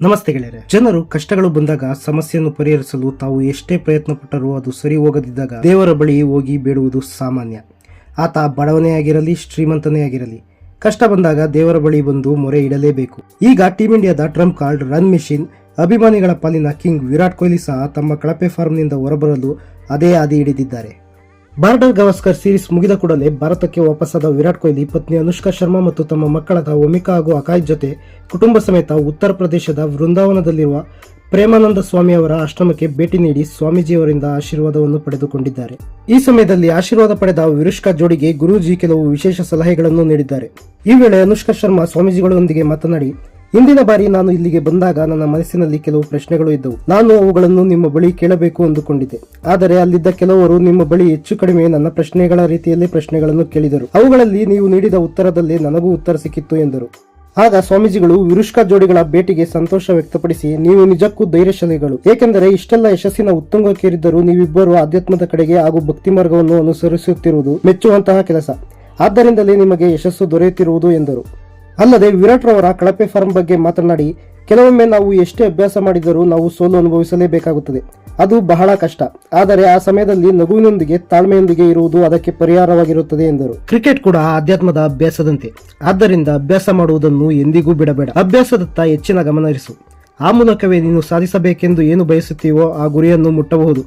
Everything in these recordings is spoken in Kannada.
ನಮಸ್ತೆ ಗೆಳೆಯರೆ. ಜನರು ಕಷ್ಟಗಳು ಬಂದಾಗ ಸಮಸ್ಯೆಯನ್ನು ಪರಿಹರಿಸಲು ತಾವು ಎಷ್ಟೇ ಪ್ರಯತ್ನ ಪಟ್ಟರೂ ಅದು ಸರಿ ಹೋಗದಿದ್ದಾಗ ದೇವರ ಬಳಿ ಹೋಗಿ ಬೇಡುವುದು ಸಾಮಾನ್ಯ. ಆತ ಬಡವನೇ ಆಗಿರಲಿ ಶ್ರೀಮಂತನೇ ಆಗಿರಲಿ, ಕಷ್ಟ ಬಂದಾಗ ದೇವರ ಬಳಿ ಬಂದು ಮೊರೆ ಇಡಲೇಬೇಕು. ಈಗ ಟೀಮ್ ಇಂಡಿಯಾದ ಟ್ರಂಪ್ ಕಾರ್ಡ್ ರನ್ ಮೆಷಿನ್, ಅಭಿಮಾನಿಗಳ ಪಾಲಿನ ಕಿಂಗ್ ವಿರಾಟ್ ಕೊಹ್ಲಿ ಸಹ ತಮ್ಮ ಕಳಪೆ ಫಾರ್ಮ್ನಿಂದ ಹೊರಬರಲು ಅದೇ ಹಾದಿ ಹಿಡಿದಿದ್ದಾರೆ. ಬಾರ್ಡರ್ ಗವಾಸ್ಕರ್ ಸೀರೀಸ್ ಮುಗಿದ ಕೂಡಲೇ ಭಾರತಕ್ಕೆ ವಾಪಸ್ಸಾದ ವಿರಾಟ್ ಕೊಹ್ಲಿ ಪತ್ನಿ ಅನುಷ್ಕಾ ಶರ್ಮಾ ಮತ್ತು ತಮ್ಮ ಮಕ್ಕಳಾದ ಒಮಿಕಾ ಹಾಗೂ ಅಕಾಯ್ ಜೊತೆ ಕುಟುಂಬ ಸಮೇತ ಉತ್ತರ ಪ್ರದೇಶದ ವೃಂದಾವನದಲ್ಲಿರುವ ಪ್ರೇಮಾನಂದ ಸ್ವಾಮಿ ಅವರ ಆಶ್ರಮಕ್ಕೆ ಭೇಟಿ ನೀಡಿ ಸ್ವಾಮೀಜಿಯವರಿಂದ ಆಶೀರ್ವಾದವನ್ನು ಪಡೆದುಕೊಂಡಿದ್ದಾರೆ. ಈ ಸಮಯದಲ್ಲಿ ಆಶೀರ್ವಾದ ಪಡೆದ ವಿರುಷ್ಕಾ ಜೋಡಿಗೆ ಗುರೂಜಿ ಕೆಲವು ವಿಶೇಷ ಸಲಹೆಗಳನ್ನು ನೀಡಿದ್ದಾರೆ. ಈ ವೇಳೆ ಅನುಷ್ಕಾ ಶರ್ಮಾ ಸ್ವಾಮೀಜಿಗಳೊಂದಿಗೆ ಮಾತನಾಡಿ, ಹಿಂದಿನ ಬಾರಿ ನಾನು ಇಲ್ಲಿಗೆ ಬಂದಾಗ ನನ್ನ ಮನಸ್ಸಿನಲ್ಲಿ ಕೆಲವು ಪ್ರಶ್ನೆಗಳು ಇದ್ದವು. ನಾನು ಅವುಗಳನ್ನು ನಿಮ್ಮ ಬಳಿ ಕೇಳಬೇಕು ಅಂದುಕೊಂಡಿದ್ದೆ. ಆದರೆ ಅಲ್ಲಿದ್ದ ಕೆಲವರು ನಿಮ್ಮ ಬಳಿ ಹೆಚ್ಚು ಕಡಿಮೆ ನನ್ನ ಪ್ರಶ್ನೆಗಳ ರೀತಿಯಲ್ಲಿ ಪ್ರಶ್ನೆಗಳನ್ನು ಕೇಳಿದರು. ಅವುಗಳಲ್ಲಿ ನೀವು ನೀಡಿದ ಉತ್ತರದಲ್ಲೇ ನನಗೂ ಉತ್ತರ ಸಿಕ್ಕಿತ್ತು ಎಂದರು. ಆಗ ಸ್ವಾಮೀಜಿಗಳು ವಿರುಷ್ಕಾ ಜೋಡಿಗಳ ಭೇಟಿಗೆ ಸಂತೋಷ ವ್ಯಕ್ತಪಡಿಸಿ, ನೀವು ನಿಜಕ್ಕೂ ಧೈರ್ಯಶಾಲಿಗಳು, ಏಕೆಂದರೆ ಇಷ್ಟೆಲ್ಲ ಯಶಸ್ಸಿನ ಉತ್ತುಂಗಕ್ಕೇರಿದ್ದರೂ ನೀವಿಬ್ಬರು ಆಧ್ಯಾತ್ಮದ ಕಡೆಗೆ ಹಾಗೂ ಭಕ್ತಿ ಮಾರ್ಗವನ್ನು ಅನುಸರಿಸುತ್ತಿರುವುದು ಮೆಚ್ಚುವಂತಹ ಕೆಲಸ. ಆದ್ದರಿಂದಲೇ ನಿಮಗೆ ಯಶಸ್ಸು ದೊರೆಯುತ್ತಿರುವುದು ಎಂದರು. ಅಲ್ಲದೆ ವಿರಾಟ್ ರವರ ಕಳಪೆ ಫಾರ್ಮ್ ಬಗ್ಗೆ ಮಾತನಾಡಿ, ಕೆಲವೊಮ್ಮೆ ನಾವು ಎಷ್ಟೇ ಅಭ್ಯಾಸ ಮಾಡಿದರೂ ನಾವು ಸೋಲು ಅನುಭವಿಸಲೇಬೇಕಾಗುತ್ತದೆ. ಅದು ಬಹಳ ಕಷ್ಟ. ಆದರೆ ಆ ಸಮಯದಲ್ಲಿ ನಗುವಿನೊಂದಿಗೆ ತಾಳ್ಮೆಯೊಂದಿಗೆ ಇರುವುದು ಅದಕ್ಕೆ ಪರಿಹಾರವಾಗಿರುತ್ತದೆ ಎಂದರು. ಕ್ರಿಕೆಟ್ ಕೂಡ ಆಧ್ಯಾತ್ಮದ ಅಭ್ಯಾಸದಂತೆ. ಆದ್ದರಿಂದ ಅಭ್ಯಾಸ ಮಾಡುವುದನ್ನು ಎಂದಿಗೂ ಬಿಡಬೇಡ. ಅಭ್ಯಾಸದತ್ತ ಹೆಚ್ಚಿನ ಗಮನ ಹರಿಸು. ಆ ಮೂಲಕವೇ ನೀನು ಸಾಧಿಸಬೇಕೆಂದು ಏನು ಬಯಸುತ್ತೀವೋ ಆ ಗುರಿಯನ್ನು ಮುಟ್ಟಬಹುದು.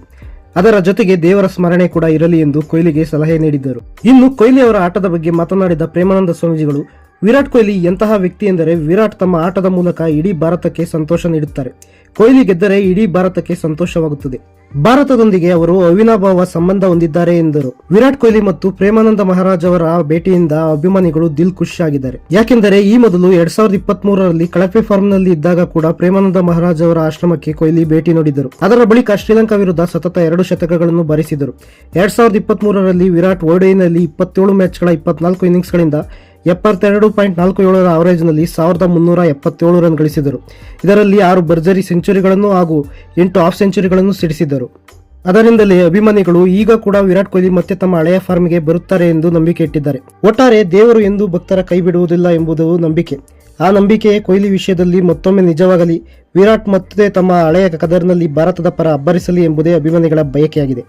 ಅದರ ಜೊತೆಗೆ ದೇವರ ಸ್ಮರಣೆ ಕೂಡ ಇರಲಿ ಎಂದು ಕೊಹ್ಲಿಗೆ ಸಲಹೆ ನೀಡಿದ್ದರು. ಇನ್ನು ಕೊಹ್ಲಿ ಅವರ ಆಟದ ಬಗ್ಗೆ ಮಾತನಾಡಿದ ಪ್ರೇಮಾನಂದ ಸ್ವಾಮೀಜಿಗಳು, ವಿರಾಟ್ ಕೊಹ್ಲಿ ಎಂತಹ ವ್ಯಕ್ತಿ ಎಂದರೆ ವಿರಾಟ್ ತಮ್ಮ ಆಟದ ಮೂಲಕ ಇಡೀ ಭಾರತಕ್ಕೆ ಸಂತೋಷ ನೀಡುತ್ತಾರೆ. ಕೊಹ್ಲಿ ಗೆದ್ದರೆ ಇಡೀ ಭಾರತಕ್ಕೆ ಸಂತೋಷವಾಗುತ್ತದೆ. ಭಾರತದೊಂದಿಗೆ ಅವರು ಅವಿನಾಭಾವ ಸಂಬಂಧ ಹೊಂದಿದ್ದಾರೆ ಎಂದರು. ವಿರಾಟ್ ಕೊಹ್ಲಿ ಮತ್ತು ಪ್ರೇಮಾನಂದ ಮಹಾರಾಜ್ ಅವರ ಭೇಟಿಯಿಂದ ಅಭಿಮಾನಿಗಳು ದಿಲ್ ಖುಷಿಯಾಗಿದ್ದಾರೆ. ಯಾಕೆಂದರೆ ಈ ಮೊದಲು 2023ರಲ್ಲಿ ಕಳಪೆ ಫಾರ್ಮ್ ನಲ್ಲಿ ಇದ್ದಾಗ ಕೂಡ ಪ್ರೇಮಾನಂದ ಮಹಾರಾಜ್ ಅವರ ಆಶ್ರಮಕ್ಕೆ ಕೊಹ್ಲಿ ಭೇಟಿ ನೀಡಿದರು. ಅದರ ಬಳಿಕ ಶ್ರೀಲಂಕಾ ವಿರುದ್ಧ ಸತತ 2 ಶತಕಗಳನ್ನು ಬಾರಿಸಿದರು. 2023ರಲ್ಲಿ ವಿರಾಟ್ ಓಡಿಐನಲ್ಲಿ 27 ಮ್ಯಾಚ್ಗಳ 24 ಇನ್ನಿಂಗ್ಸ್ಗಳಿಂದ 72.47 ಅವರೇಜ್ ನಲ್ಲಿ 1377 ರನ್ ಗಳಿಸಿದರು. ಇದರಲ್ಲಿ 6 ಭರ್ಜರಿ ಸೆಂಚುರಿಗಳನ್ನು ಹಾಗೂ 8 ಹಾಫ್ ಸೆಂಚುರಿಗಳನ್ನು ಸಿಡಿಸಿದರು. ಅದರಿಂದಲೇ ಅಭಿಮಾನಿಗಳು ಈಗ ಕೂಡ ವಿರಾಟ್ ಕೊಹ್ಲಿ ಮತ್ತೆ ತಮ್ಮ ಹಳೆಯ ಫಾರ್ಮ್ಗೆ ಬರುತ್ತಾರೆ ಎಂದು ನಂಬಿಕೆ ಇಟ್ಟಿದ್ದಾರೆ. ಒಟ್ಟಾರೆ ದೇವರು ಎಂದು ಭಕ್ತರ ಕೈ ಬಿಡುವುದಿಲ್ಲ ಎಂಬುದು ನಂಬಿಕೆ. ಆ ನಂಬಿಕೆಯೇ ಕೊಹ್ಲಿ ವಿಷಯದಲ್ಲಿ ಮತ್ತೊಮ್ಮೆ ನಿಜವಾಗಲಿ, ವಿರಾಟ್ ಮತ್ತೆ ತಮ್ಮ ಹಳೆಯ ಕದರ್ನಲ್ಲಿ ಭಾರತದ ಪರ ಅಬ್ಬರಿಸಲಿ ಎಂಬುದೇ ಅಭಿಮಾನಿಗಳ ಬಯಕೆಯಾಗಿದೆ.